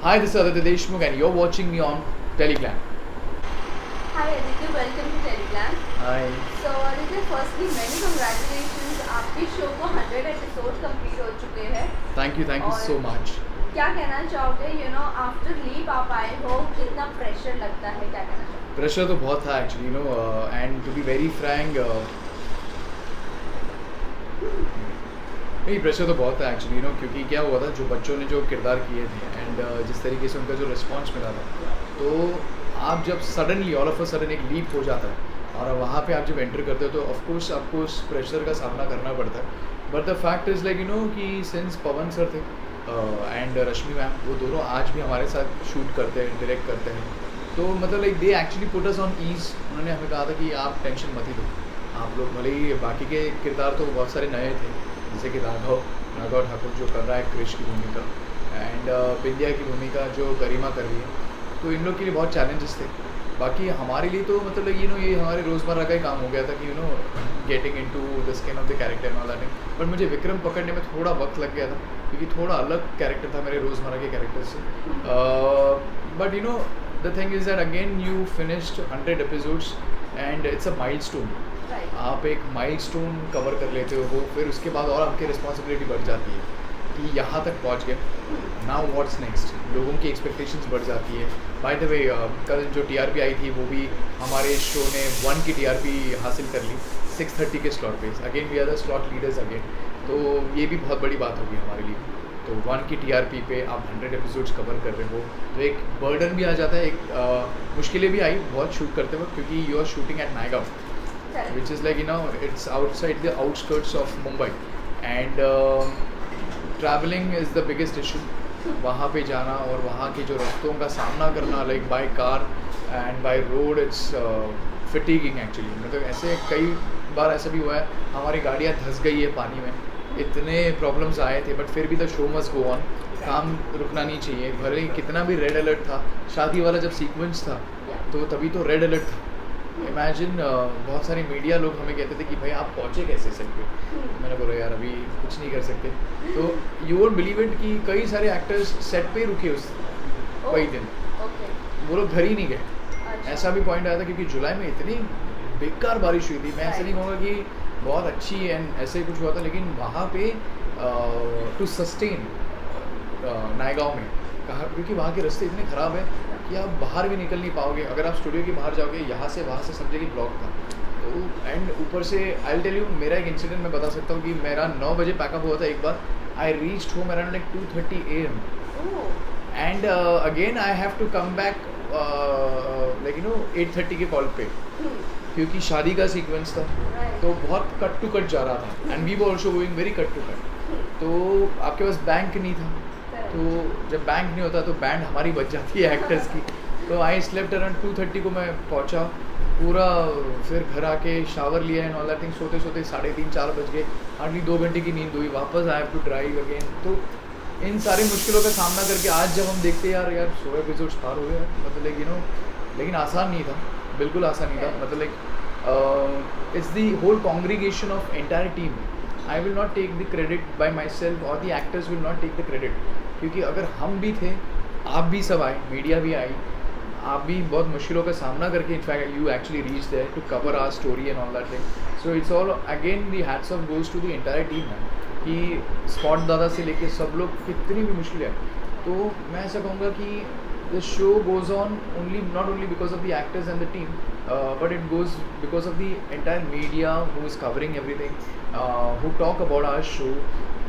Hi, this is Aditya Deshmukh and you're watching me on Teleglam. Hi Aditya, welcome to Teleglam. Hi. So Aditya, firstly many congratulations, आपके show को 100 episode complete हो चुके हैं. Thank you और so much. क्या कहना चाहोगे? After leap आप आए हो, कितना प्रेशर लगता है, क्या कहना चाहोगे? प्रेशर तो बहुत था actually, and to be very frank, नहीं प्रेशर तो बहुत था एक्चुअली, क्योंकि क्या हुआ था, जो बच्चों ने जो किरदार किए थे एंड जिस तरीके से उनका जो रिस्पॉन्स मिला था, तो आप जब suddenly all of a sudden एक लीप हो जाता है और वहाँ पे आप जब एंटर करते हो तो ऑफकोर्स आपको उस प्रेशर का सामना करना पड़ता है. But the fact is like कि सिंस पवन सर थे एंड रश्मि मैम, वो दोनों आज भी हमारे साथ शूट करते हैं, डायरेक्ट करते हैं, तो मतलब like they actually put us on ease. उन्होंने हमें कहा था कि आप टेंशन मत ही दो, आप लोग भले ही, बाकी के किरदार तो बहुत सारे नए थे, जैसे कि राघव ठाकुर जो कर रहा है क्रिश की भूमिका, एंड बिंदिया की भूमिका जो गरिमा कर रही है, तो इन लोग के लिए बहुत चैलेंजेस थे. बाकी हमारे लिए तो मतलब ये हमारे रोज़मर्रा का ही काम हो गया था कि getting into the skin of the character and all that. But मुझे विक्रम पकड़ने में थोड़ा वक्त लग गया था, क्योंकि थोड़ा अलग कैरेक्टर था मेरे रोज़मर्रा के कैरेक्टर से. But the thing is that again you finished 100 episodes and it's a milestone. आप एक माइलस्टोन कवर कर लेते हो, फिर उसके बाद और आपकी रिस्पॉन्सिबिलिटी बढ़ जाती है कि यहाँ तक पहुँच गए, नाउ व्हाट्स नेक्स्ट. लोगों की एक्सपेक्टेशंस बढ़ जाती है. बाय द वे, कल जो टीआरपी आई थी, वो भी हमारे शो ने 1 की टीआरपी हासिल कर ली 6:30 के स्लॉट पे. Again we are the slot leaders again, तो ये भी बहुत बड़ी बात होगी हमारे लिए. तो 1 की टीआरपी पे आप 100 एपिसोड्स कवर कर रहे हो, तो एक बर्डन भी आ जाता है, एक मुश्किलें भी आई बहुत शूट करते वक्त, क्योंकि you are shooting at Naigaon, which is like it's outside the outskirts of Mumbai, and traveling is the biggest issue. वहाँ पे जाना और वहाँ के जो रास्तों का सामना करना, like by car and by road, it's fatiguing actually. मतलब ऐसे कई बार ऐसा भी हुआ है, हमारी गाड़ियाँ धंस गई है पानी में, इतने प्रॉब्लम्स आए थे, बट फिर भी the show must go on. काम रुकना नहीं चाहिए, भले ही कितना भी रेड अलर्ट था. शादी वाला जब सीक्वेंस था तो तभी तो रेड अलर्ट था. इमेजिन, बहुत सारे मीडिया लोग हमें कहते थे कि भाई आप पहुँचे कैसे सेट पे. मैंने बोला यार अभी कुछ नहीं कर सकते. तो यू वोंट बिलीव इट कि कई सारे एक्टर्स सेट पे ही रुके उस कई दिन, वो लोग घर ही नहीं गए. ऐसा भी पॉइंट आया था, क्योंकि जुलाई में इतनी बेकार बारिश हुई थी. मैं ऐसे नहीं कहूँगा कि बहुत अच्छी एंड ऐसे कुछ हुआ था, लेकिन वहाँ पे टू सस्टेन नायगांव में कहा, क्योंकि वहाँ के रास्ते इतने ख़राब हैं कि आप बाहर भी निकल नहीं पाओगे. अगर आप स्टूडियो के बाहर जाओगे, यहाँ से वहाँ से सब जगह ब्लॉक था. तो एंड ऊपर से आई विल टेल यू, मेरा एक इंसिडेंट मैं बता सकता हूँ कि मेरा 9 बजे पैकअप हुआ था एक बार. I reached home around like 2:30 AM, and again I have to come back like 8:30 के कॉल पे, क्योंकि शादी का सीक्वेंस था, तो बहुत कट टू कट जा रहा था, and we were also going very cut to cut. तो आपके पास बैंक नहीं था, तो जब बैंक नहीं होता तो बैंड हमारी बच जाती है एक्टर्स की. तो आई स्लेप्ट अराउंड 2:30 को मैं पहुंचा पूरा. फिर घर आके शावर लिया एंड ऑल दैट थिंग, सोते सोते 3:30-4 बज गए. हार्डली 2 घंटे की नींद हुई. वापस I have to drive again. तो इन सारी मुश्किलों का सामना करके आज जब हम देखते हैं यार 100 एपिसोड्स पार हो गए, मतलब लेकिन आसान नहीं था, बिल्कुल आसान नहीं था. मतलब it's the whole congregation of entire team. I will not take the credit by myself, और the actors will not take the credit, क्योंकि अगर हम भी थे, आप भी सब आए, मीडिया भी आई, आप भी बहुत मुश्किलों का सामना करके in fact you actually reach there to cover our story and all that thing. So it's all again the hats off goes to the entire team है, कि स्पॉट दादा से लेके सब लोग कितनी भी मुश्किल है. तो मैं ऐसा कहूँगा कि the show goes on only not only because of the actors and the team, but it goes because of the entire media who is covering everything, who talk about our show.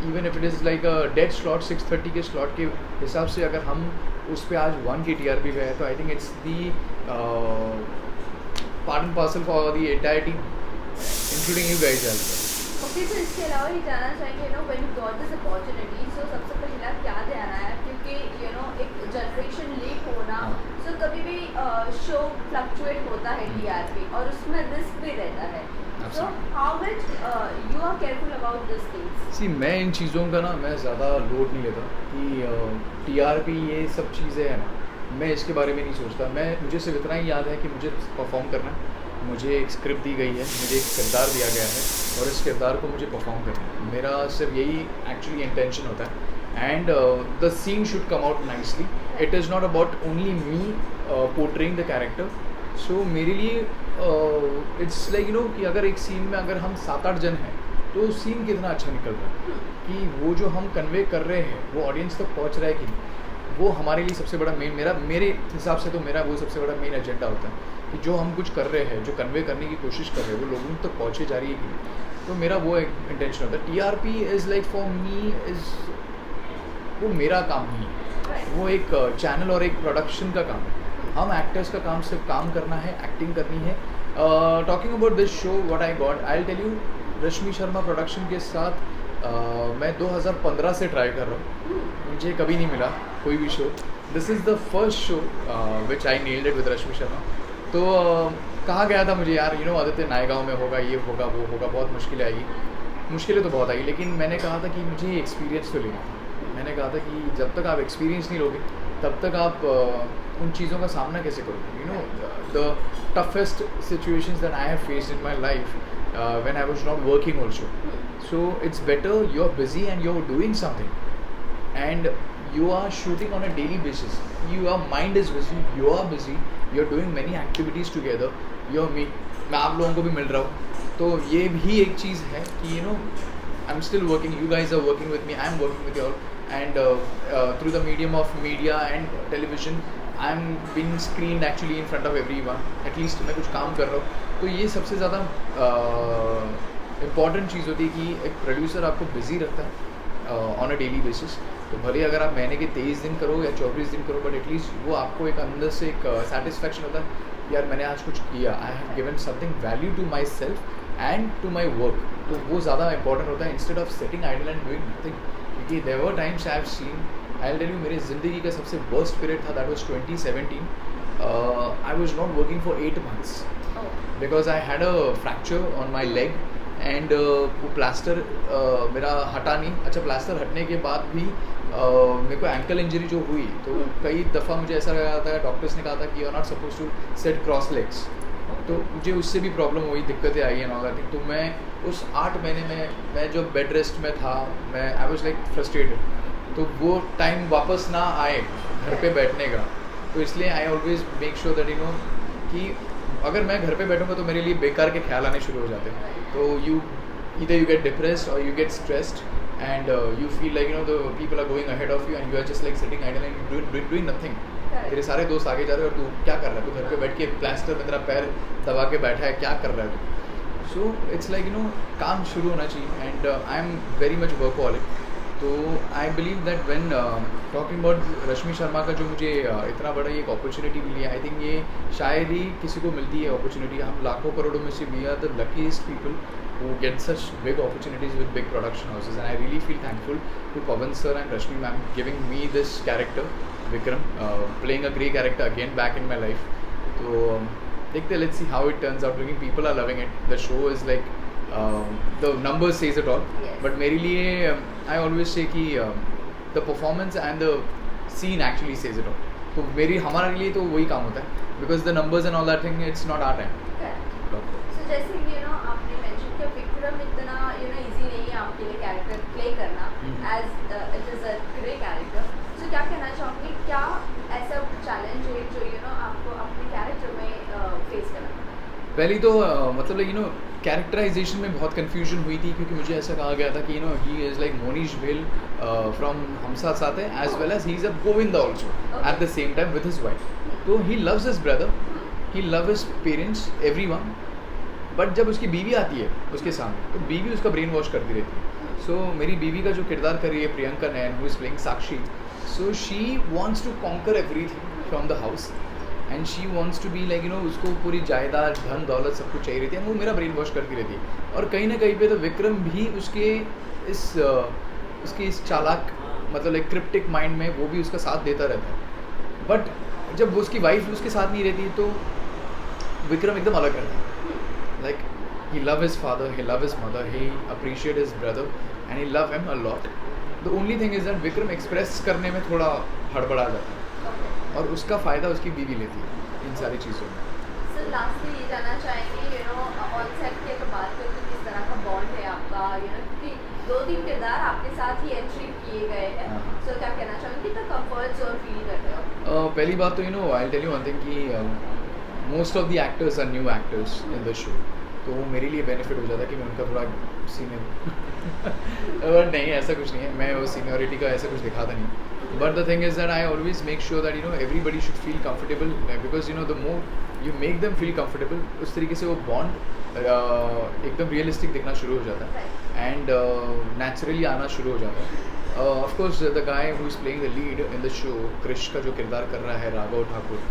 Even if it is like a dead slot 6:30 के slot के हिसाब से अगर हम उस पर आज 1 की टीआरपी पे है, तो I think it's the part and parcel for the entire team including you guys as well. Okay, तो इसके अलावा ये जानना चाहेंगे when you got this opportunity, so सबसे पहला क्या ध्यान आया, क्योंकि एक जनरेशन लीप होना, सो कभी भी शो फ्लक्चुएट होता है टीआरपी, और उसमें रिस्क भी रहता है. So how much you are careful about this things? See, मैं इन चीज़ों का मैं ज़्यादा लोड नहीं लेता कि टीआरपी ये सब चीज़ें हैं ना, मैं इसके बारे में नहीं सोचता. मुझे सिर्फ इतना ही याद है कि मुझे परफॉर्म करना है, मुझे एक स्क्रिप्ट दी गई है, मुझे एक किरदार दिया गया है, और इस किरदार को मुझे परफॉर्म करना है. मेरा सिर्फ यही एक्चुअली इंटेंशन होता है. and the scene should come out nicely. It is not about only me portraying the character. So मेरे लिए it's like कि अगर एक सीन में अगर हम 7-8 जन हैं तो सीन कितना अच्छा निकल रहा है कि वो जो हम कन्वे कर रहे हैं वो ऑडियंस तक पहुंच रहा है कि नहीं, वो हमारे लिए सबसे बड़ा मेरे हिसाब से तो मेरा वो सबसे बड़ा मेन एजेंडा होता है कि जो हम कुछ कर रहे हैं, जो कन्वे करने की कोशिश कर रहे हैं, वो लोगों तक पहुँचे जा रही है कि नहीं। तो मेरा वो एक इंटेंशन होता है। TRP is like for me is वो मेरा काम नहीं है, वो एक चैनल और एक प्रोडक्शन का काम है। हम एक्टर्स का काम सिर्फ काम करना है, एक्टिंग करनी है। Talking about this show what I got, I will tell you, Rashmi Sharma production के साथ मैं 2015 से ट्राई कर रहा हूँ, मुझे कभी नहीं मिला कोई भी show. This is the first show which I nailed it with Rashmi Sharma. तो कहा गया था मुझे, यार आदित्य नायगांव में होगा, ये होगा, वो होगा, बहुत मुश्किलें आएगी। मुश्किलें तो बहुत आई, लेकिन मैंने कहा था कि मुझे एक्सपीरियंस तो लेना था। मैंने कहा था कि जब तक आप एक्सपीरियंस नहीं लोगे तब तक आप उन चीज़ों का सामना कैसे करोगे। The toughest situations that I have faced in my life when I was not working also. So it's better you're busy and you're doing something and you are shooting on a daily basis. Your mind is busy, you are busy, you're doing many activities together. मैं आप लोगों को भी मिल रहा हूँ, तो ये भी एक चीज़ है कि I'm still working, you guys are working with me, I'm working with you all, and through the medium of media and television I'm being screened actually in front of everyone. At least मैं कुछ काम कर रहा हूँ। तो ये सबसे ज़्यादा इम्पॉर्टेंट चीज़ होती है कि एक प्रोड्यूसर आपको बिज़ी रखता है ऑन अ डेली बेसिस। तो भले अगर आप महीने के 23 दिन करो या 24 दिन करो, बट एटलीस्ट वो आपको एक अंदर से एक सेटिस्फैक्शन होता है, यार मैंने आज कुछ किया, I have given something value to myself and to my work. तो वो ज़्यादा इंपॉर्टेंट होता है instead of setting idle and doing nothing. क्योंकि there were times I have seen, I will tell you, मेरी ज़िंदगी का सबसे वर्स्ट पीरियड था, that was 2017। I was not working for 8 months because I had a fracture on my leg and वो plaster मेरा हटा नहीं। अच्छा, प्लास्टर हटने के बाद भी मेरे को एंकल इंजरी जो हुई, तो कई दफ़ा मुझे ऐसा लगा था, डॉक्टर्स ने कहा था कि you are not suppose to set cross legs. तो मुझे उससे भी प्रॉब्लम हुई, दिक्कतें आई एंड ऑल दैट थिंग। तो मैं उस 8 महीने में, मैं जो बेड रेस्ट में था, मैं आई वाज लाइक फ्रस्ट्रेटेड। तो वो टाइम वापस ना आए घर पे बैठने का, तो इसलिए I always make sure that कि अगर मैं घर पे बैठूंगा तो मेरे लिए बेकार के ख्याल आने शुरू हो जाते हैं। तो यू गेट डिप्रेस्ड और you get stressed and you feel like the people are going ahead of you and you are just like sitting idle and doing nothing. तेरे सारे दोस्त आगे जा रहे हैं और तू क्या कर रहा है? तू घर पे बैठ के प्लास्टर में तेरा पैर दबा के बैठा है, क्या कर रहा है तू? सो इट्स लाइक काम शुरू होना चाहिए and I am very much workaholic. तो I believe that when talking about Rashmi Sharma का जो मुझे इतना बड़ा एक अपॉर्चुनिटी मिली है, आई थिंक ये शायद ही किसी को मिलती है अपॉर्चुनिटी। हम लाखों करोड़ों में से we are the luckiest people who get such big opportunities with big production houses, and I really feel thankful to Pawan sir and Rashmi ma'am giving me this character Vikram, playing a grey character again back in my life. So let's see how it turns out. Looking, people are loving it. The show is like the numbers says it all. Yes. But मेरे लिए I always say कि the performance and the scene actually says it all. तो हमारे लिए तो वही काम होता है, because the numbers and all that thing, it's not our time. So जैसे कि आपने मेंशन किया विक्रम इतना इजी नहीं है आपके लिए कैरेक्टर प्ले करना, as it is a grey character. So क्या कहना चाहूँगी, क्या ऐसा चैलेंज है जो आपको अपने कैरेक्टर में फेस करना पड़ा? पहली तो मतलब कैरेक्टराइजेशन में बहुत कन्फ्यूजन हुई थी, क्योंकि मुझे ऐसा कहा गया था कि ही इज़ लाइक मोनीश भेल फ्रॉम हम साथ साथ है, as well as he is a Govinda also at the same time with his wife. तो he loves his brother, he love his parents, everyone. But जब उसकी बीवी आती है उसके सामने, तो बीवी उसका ब्रेन वॉश करती रहती है। सो मेरी बीवी का जो किरदार कर रही है Priyanka Nain, who is playing Sakshi, so she wants to conquer everything from the house and she wants to be like उसको पूरी जायदाद, धन दौलत सब कुछ चाहिए रहती है, वो मेरा ब्रेन वॉश करती रहती है। और कहीं ना कहीं पे तो विक्रम भी उसके इस चालाक मतलब एक क्रिप्टिक माइंड में वो भी उसका साथ देता रहता है। बट जब उसकी वाइफ उसके साथ नहीं रहती तो विक्रम एकदम अलग रहता है। Like he love his father, he love his mother, he appreciate his brother and he love him a lot. The only thing is that Vikram express करने में थोड़ा हड़बड़ा जाता है और उसका फ़ायदा उसकी बीवी लेती है इन सारी चीज़ों में। सर लास्टली ये जानना चाहेंगे ऑन सेट की अगर बात करें तो किस तरह का बॉन्ड है आपका क्योंकि 2-3 किरदार आपके साथ ही एंट्री किए गए हैं हाँ। सो क्या कहना चाहेंगे कितना कंफर्ट जोन फील करते हो पहली बात तो I tell you one thing कि most of the actors are new actors in the show, तो वो मेरे लिए बेनिफिट हो जाता है कि मैं उनका थोड़ा सीनियर नहीं ऐसा कुछ नहीं है, मैं वो सीनियरिटी का ऐसा कुछ दिखाता नहीं, but the thing is that I always make sure that everybody should feel comfortable because the more you make them feel comfortable उस तरीके से वो बॉन्ड एकदम रियलिस्टिक दिखना शुरू हो जाता है एंड नेचुरली आना शुरू हो जाता है. Of course, the guy who is playing the lead in the show, Krrish का जो किरदार कर रहा है राघव ठाकुर,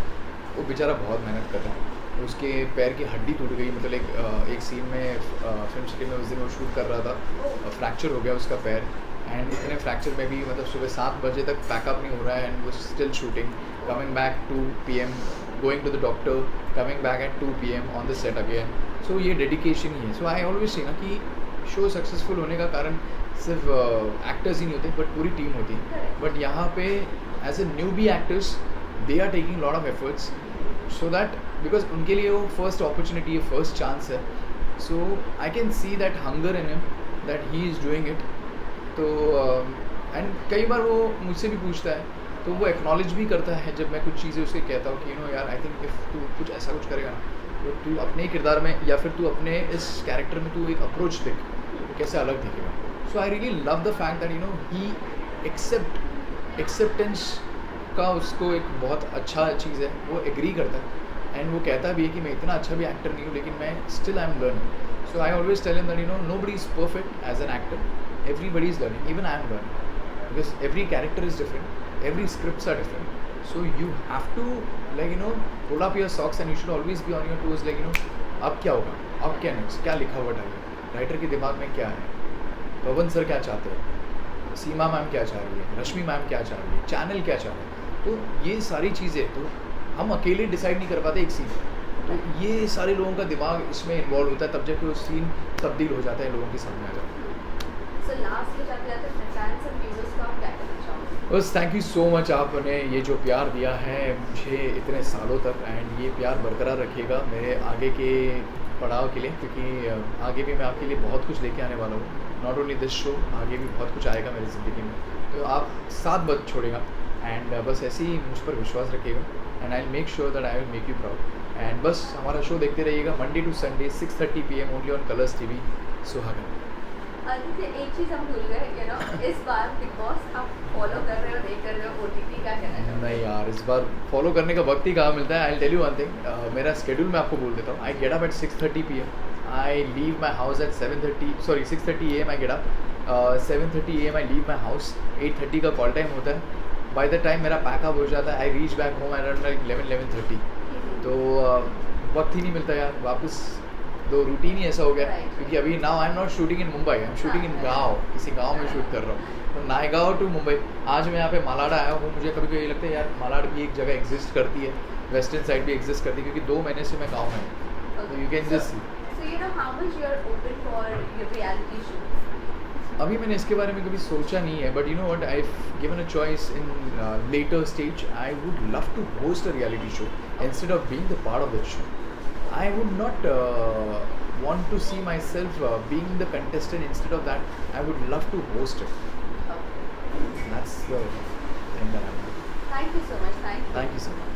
वो बेचारा बहुत मेहनत कर रहा है. उसके पैर की हड्डी टूट गई, मतलब एक सीन में फिल्म सिटी में उस दिन वो शूट कर रहा था, फ्रैक्चर हो गया उसका पैर एंड इतने फ्रैक्चर में भी मतलब सुबह 7 बजे तक पैकअप नहीं हो रहा है एंड वो still shooting, coming back 2 PM, going to the doctor, coming back at 2 PM on the set again. So ये डेडिकेशन ही है. सो आई ऑलवेज सी ना कि शो सक्सेसफुल होने का कारण सिर्फ एक्टर्स ही नहीं होते बट पूरी टीम होती है. बट यहाँ पे as a newbie actors they are taking lot of efforts so that because उनके लिए वो फर्स्ट अपॉर्चुनिटी है, फर्स्ट चांस है. So I can see that hunger in him that he is doing it. तो and कई बार वो मुझसे भी पूछता है तो वो एक्नॉलेज भी करता है जब मैं कुछ चीज़ें उससे कहता हूँ कि यार आई थिंक इफ़ तू कुछ ऐसा कुछ करेगा ना तो तू अपने किरदार में या फिर तू अपने इस कैरेक्टर में तू एक अप्रोच देख कैसे अलग दिखेगा. So I really love the fact that he acceptance का उसको एक बहुत अच्छा चीज़ है, वो एग्री करता है एंड वो कहता भी है कि मैं इतना अच्छा भी एक्टर नहीं हूँ लेकिन मैं still I am learning. So I always tell him that nobody is perfect as an actor, everybody is learning, even I am learning because every character is different, every scripts are different. So you have to pull up your socks and you should always be on your toes अब क्या होगा, अब क्या next, क्या लिखा हुआ डालेगा, writer के दिमाग में क्या है, पवन सर क्या चाहते हैं, सीमा मैम क्या चाह रही है, रश्मि मैम क्या चाह रही है, चैनल क्या चाह रहा है. तो ये सारी चीज़ें तो हम अकेले डिसाइड नहीं कर पाते एक सीन. तो ये सारे लोगों का दिमाग इसमें इन्वॉल्व होता है तब जाके वो सीन तब्दील हो जाता है, लोगों के सामने आ जाता है. बस थैंक यू सो मच, आपने ये जो प्यार दिया है मुझे इतने सालों तक एंड ये प्यार बरकरार रखिएगा मेरे आगे के पड़ाव के लिए, क्योंकि आगे भी मैं आपके लिए बहुत कुछ लेके आने वाला हूँ. नॉट ओनली दिस शो, आगे भी बहुत कुछ आएगा मेरी ज़िंदगी में, तो आप साथ मत छोड़ेगा एंड बस ऐसे ही मुझ पर विश्वास रखिएगा and I will make sure that I will make you proud. And बस हमारा शो देखते रहिएगा Monday to Sunday 6:30 PM only on Colors TV Suhagan. Aditya, एक चीज़ हम भूल गए इस बार बिग बॉस आप फॉलो कर रहे हो नहीं कर रहे हो, OTT का कहना चाहते हो? नहीं यार, इस बार फॉलो करने का वक्त ही कहाँ मिलता है. I tell you one thing, मेरा स्केड्यूल मैं आपको बोल देता हूँ. I get up at 6:30 PM, I leave my house at 6:30 AM I get up, 7:30 AM I leave my house, 8:30 का कॉल टाइम होता है. बाय द टाइम मेरा पैकअप हो जाता है, I reach back home around 11:30. तो वक्त ही नहीं मिलता यार वापस. तो रूटीन ही ऐसा हो गया क्योंकि अभी now I am not shooting in Mumbai, I am shooting in गाँव, किसी गाँव में शूट कर रहा हूँ. तो नायगांव टू मुंबई. आज मैं यहाँ पे मालाड आया हूँ. मुझे कभी कभी लगता है यार मालाड भी एक जगह एग्जिस्ट करती है, वेस्टर्न साइड भी एग्जिस्ट करती है, क्योंकि 2 महीने से मैं गाँव में हूँ. तो you can just see. how much you are open for your reality shows? अभी मैंने इसके बारे में कभी सोचा नहीं है, but what, I've given a choice in later stage. I would love to host a reality show instead of being the part of the show. I would not want to see myself being the contestant. Instead of that, I would love to host it. That's the thing that I want. Thank you so much. Thank you so much.